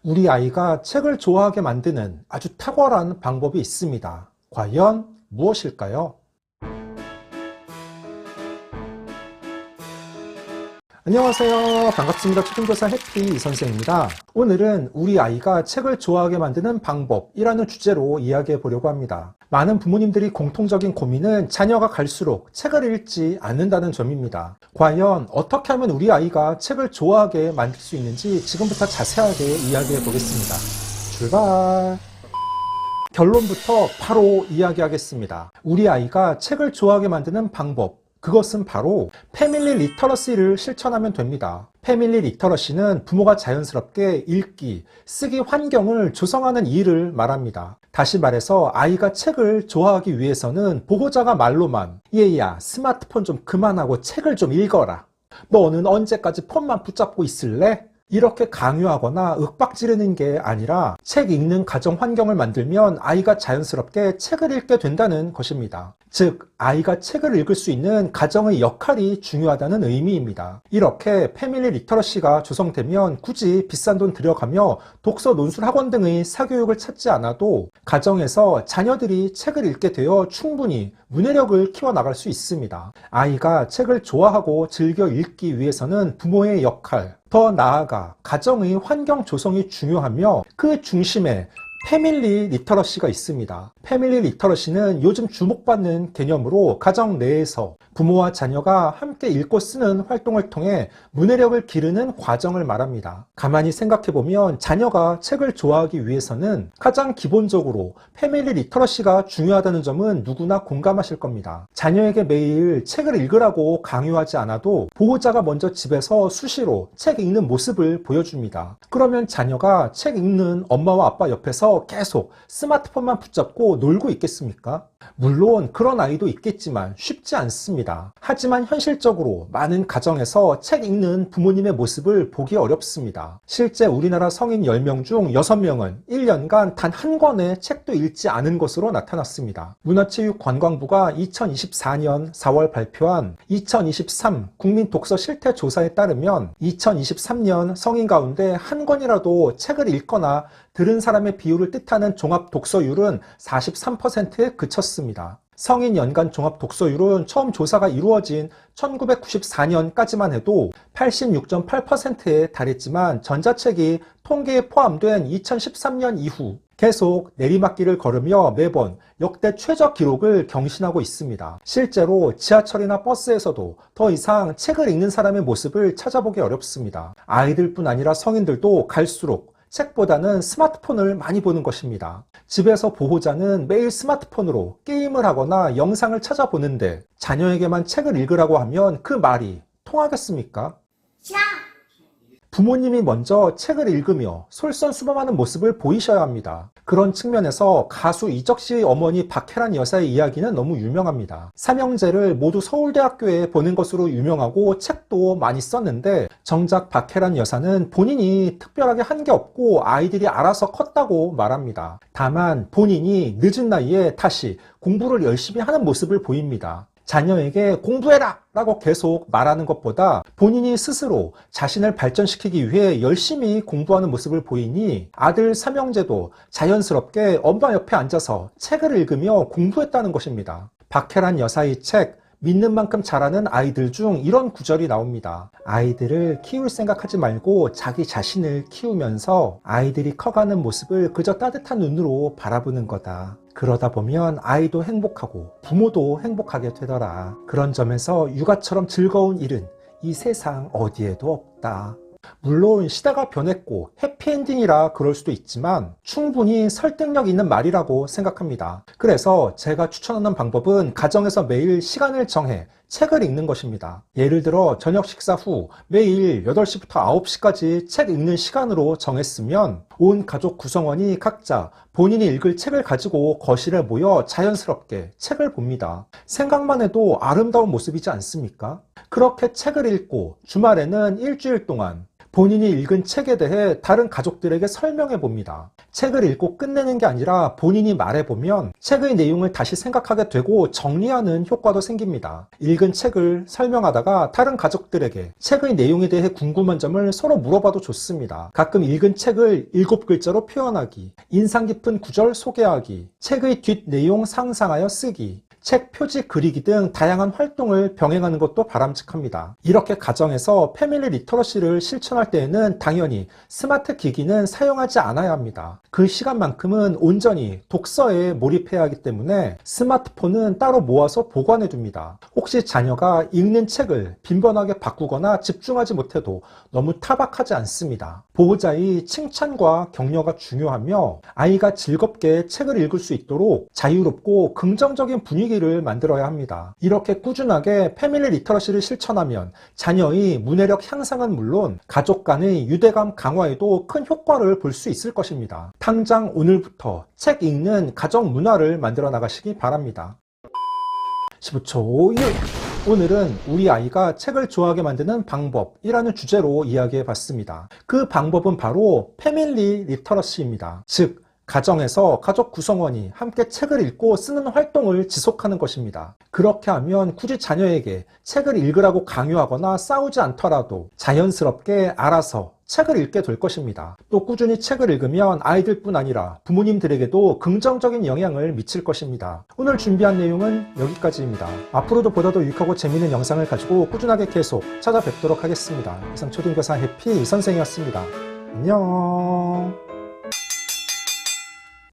우리 아이가 책을 좋아하게 만드는 아주 탁월한 방법이 있습니다. 과연 무엇일까요? 안녕하세요. 반갑습니다. 초등교사 해피 선생입니다. 오늘은 우리 아이가 책을 좋아하게 만드는 방법이라는 주제로 이야기해 보려고 합니다. 많은 부모님들이 공통적인 고민은 자녀가 갈수록 책을 읽지 않는다는 점입니다. 과연 어떻게 하면 우리 아이가 책을 좋아하게 만들 수 있는지 지금부터 자세하게 이야기해 보겠습니다. 출발! 결론부터 바로 이야기하겠습니다. 우리 아이가 책을 좋아하게 만드는 방법, 그것은 바로 패밀리 리터러시를 실천하면 됩니다. 패밀리 리터러시는 부모가 자연스럽게 읽기, 쓰기 환경을 조성하는 일을 말합니다. 다시 말해서 아이가 책을 좋아하기 위해서는 보호자가 말로만 얘야 스마트폰 좀 그만하고 책을 좀 읽어라. 너는 언제까지 폰만 붙잡고 있을래? 이렇게 강요하거나 윽박지르는 게 아니라 책 읽는 가정 환경을 만들면 아이가 자연스럽게 책을 읽게 된다는 것입니다. 즉, 아이가 책을 읽을 수 있는 가정의 역할이 중요하다는 의미입니다. 이렇게 패밀리 리터러시가 조성되면 굳이 비싼 돈 들여가며 독서 논술 학원 등의 사교육을 찾지 않아도 가정에서 자녀들이 책을 읽게 되어 충분히 문해력을 키워나갈 수 있습니다. 아이가 책을 좋아하고 즐겨 읽기 위해서는 부모의 역할, 더 나아가 가정의 환경 조성이 중요하며 그 중심에 패밀리 리터러시가 있습니다. 패밀리 리터러시는 요즘 주목받는 개념으로 가정 내에서 부모와 자녀가 함께 읽고 쓰는 활동을 통해 문해력을 기르는 과정을 말합니다. 가만히 생각해보면 자녀가 책을 좋아하기 위해서는 가장 기본적으로 패밀리 리터러시가 중요하다는 점은 누구나 공감하실 겁니다. 자녀에게 매일 책을 읽으라고 강요하지 않아도 보호자가 먼저 집에서 수시로 책 읽는 모습을 보여줍니다. 그러면 자녀가 책 읽는 엄마와 아빠 옆에서 계속 스마트폰만 붙잡고 놀고 있겠습니까? 물론 그런 아이도 있겠지만 쉽지 않습니다. 하지만 현실적으로 많은 가정에서 책 읽는 부모님의 모습을 보기 어렵습니다. 실제 우리나라 성인 10명 중 6명은 1년간 단 한 권의 책도 읽지 않은 것으로 나타났습니다. 문화체육관광부가 2024년 4월 발표한 2023 국민 독서 실태 조사에 따르면 2023년 성인 가운데 한 권이라도 책을 읽거나 들은 사람의 비율을 뜻하는 종합 독서율은 43%에 그쳤습니다. 성인 연간 종합 독서율은 처음 조사가 이루어진 1994년까지만 해도 86.8%에 달했지만 전자책이 통계에 포함된 2013년 이후 계속 내리막길을 걸으며 매번 역대 최저 기록을 경신하고 있습니다. 실제로 지하철이나 버스에서도 더 이상 책을 읽는 사람의 모습을 찾아보기 어렵습니다. 아이들뿐 아니라 성인들도 갈수록 책보다는 스마트폰을 많이 보는 것입니다. 집에서 보호자는 매일 스마트폰으로 게임을 하거나 영상을 찾아보는데 자녀에게만 책을 읽으라고 하면 그 말이 통하겠습니까? 싫어. 부모님이 먼저 책을 읽으며 솔선수범하는 모습을 보이셔야 합니다. 그런 측면에서 가수 이적 씨의 어머니 박혜란 여사의 이야기는 너무 유명합니다. 삼형제를 모두 서울대학교에 보낸 것으로 유명하고 책도 많이 썼는데 정작 박혜란 여사는 본인이 특별하게 한 게 없고 아이들이 알아서 컸다고 말합니다. 다만 본인이 늦은 나이에 다시 공부를 열심히 하는 모습을 보입니다. 자녀에게 공부해라! 라고 계속 말하는 것보다 본인이 스스로 자신을 발전시키기 위해 열심히 공부하는 모습을 보이니 아들 삼형제도 자연스럽게 엄마 옆에 앉아서 책을 읽으며 공부했다는 것입니다. 박혜란 여사의 책 믿는 만큼 자라는 아이들 중 이런 구절이 나옵니다. 아이들을 키울 생각하지 말고 자기 자신을 키우면서 아이들이 커가는 모습을 그저 따뜻한 눈으로 바라보는 거다. 그러다 보면 아이도 행복하고 부모도 행복하게 되더라. 그런 점에서 육아처럼 즐거운 일은 이 세상 어디에도 없다. 물론 시대가 변했고 해피엔딩이라 그럴 수도 있지만 충분히 설득력 있는 말이라고 생각합니다. 그래서 제가 추천하는 방법은 가정에서 매일 시간을 정해 책을 읽는 것입니다. 예를 들어 저녁 식사 후 매일 8시부터 9시까지 책 읽는 시간으로 정했으면 온 가족 구성원이 각자 본인이 읽을 책을 가지고 거실에 모여 자연스럽게 책을 봅니다. 생각만 해도 아름다운 모습이지 않습니까? 그렇게 책을 읽고 주말에는 일주일 동안 본인이 읽은 책에 대해 다른 가족들에게 설명해 봅니다. 책을 읽고 끝내는 게 아니라 본인이 말해보면 책의 내용을 다시 생각하게 되고 정리하는 효과도 생깁니다. 읽은 책을 설명하다가 다른 가족들에게 책의 내용에 대해 궁금한 점을 서로 물어봐도 좋습니다. 가끔 읽은 책을 7글자로 표현하기, 인상 깊은 구절 소개하기, 책의 뒷내용 상상하여 쓰기, 책 표지 그리기 등 다양한 활동을 병행하는 것도 바람직합니다. 이렇게 가정에서 패밀리 리터러시를 실천할 때에는 당연히 스마트 기기는 사용하지 않아야 합니다. 그 시간만큼은 온전히 독서에 몰입해야 하기 때문에 스마트폰은 따로 모아서 보관해 둡니다. 혹시 자녀가 읽는 책을 빈번하게 바꾸거나 집중하지 못해도 너무 타박하지 않습니다. 보호자의 칭찬과 격려가 중요하며 아이가 즐겁게 책을 읽을 수 있도록 자유롭고 긍정적인 분위기를 만들어야 합니다. 이렇게 꾸준하게 패밀리 리터러시를 실천하면 자녀의 문해력 향상은 물론 가족 간의 유대감 강화에도 큰 효과를 볼 수 있을 것입니다. 당장 오늘부터 책 읽는 가정 문화를 만들어 나가시기 바랍니다. 15초 오늘은 우리 아이가 책을 좋아하게 만드는 방법이라는 주제로 이야기해 봤습니다. 그 방법은 바로 패밀리 리터러시입니다. 즉, 가정에서 가족 구성원이 함께 책을 읽고 쓰는 활동을 지속하는 것입니다. 그렇게 하면 굳이 자녀에게 책을 읽으라고 강요하거나 싸우지 않더라도 자연스럽게 알아서 책을 읽게 될 것입니다. 또 꾸준히 책을 읽으면 아이들뿐 아니라 부모님들에게도 긍정적인 영향을 미칠 것입니다. 오늘 준비한 내용은 여기까지입니다. 앞으로도 보다 더 유익하고 재미있는 영상을 가지고 꾸준하게 계속 찾아뵙도록 하겠습니다. 이상 초등교사 해피 이선생이었습니다. 안녕.